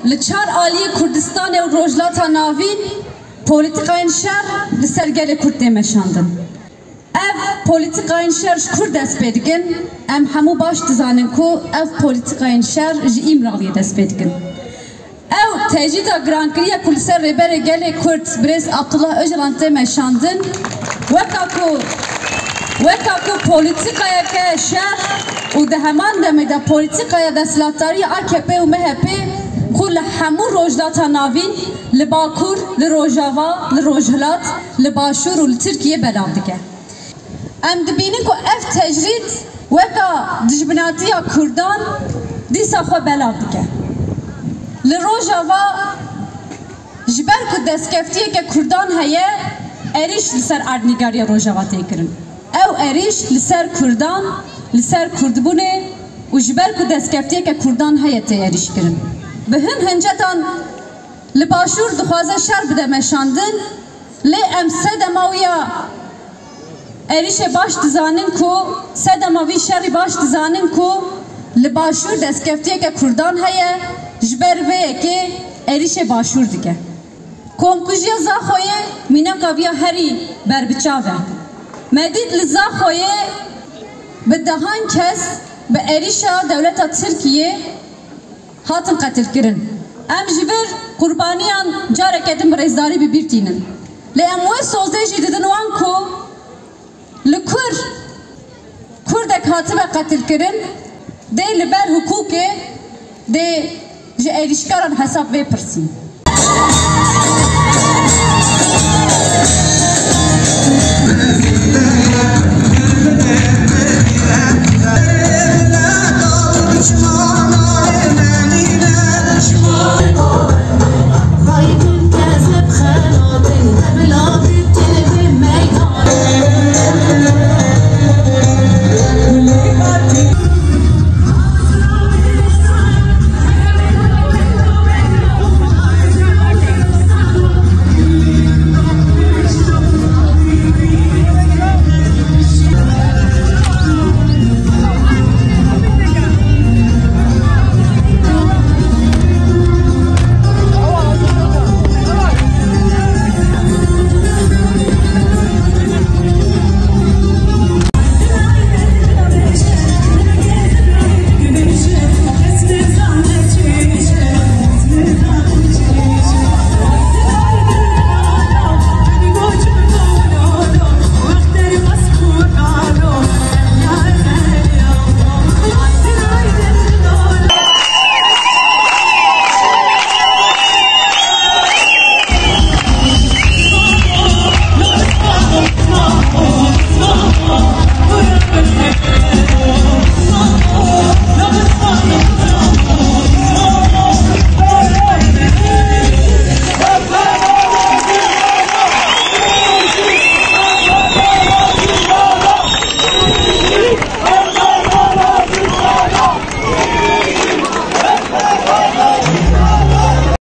لچار آلی کردستان و روجلات ناوین پولیتیکاین شهر لسرگل کرد مشاندن. اف پولیتیکاین شهر کرد دست بدگن ام همو باش دزانن کو اف پولیتیکاین شهر جیم رالی دست بدگن. او تجدید گرانکریه کل سر ربر گل کرد برز عبدالله اجلان مشاندن وکاکو پولیتیکای که شهر و ده همان دمیده پولیتیکای دستلاتاری AKP و MHP كل همو روجلات ناوین لباکور لروجاوا لروجهلات لباشور و لترکیه بلادگه. ام دبینن که اف تجرید وکا دجبناتی کردان دیسا خو بلادگه. لروجاوا جبر که دستکفتیه که کردان هیه اریش لسر اردنگاری روجاوا تیکرن. او اریش لسر کردان لسر کردبونه و جبر که دستکفتیه که کردان هیه تی اریش کرن. به هنجتان لباشور دخوازه شر بده مشاندن لی ام سدماویا اریش باش دزانن کو سدماوی شری باش دزانن کو لباشور دستکفتیه که کردان هیه جبر ویه که اریش باشور دیگه کمکوژیا زاخویه مینا کابیا هری بر بچاوه مدید لزاخویه به دهان کس به اریشا دولت ترکیه هاتن قتل کرن. ام جبر قربانیان جارك ادم رئیسداری ببیرتینن. لام وی سوزدهجی دیدن وان کو کردک هاتن قتل کرن دی لبر حقوقه دی جه ایریشکاران حساب وی پرسین.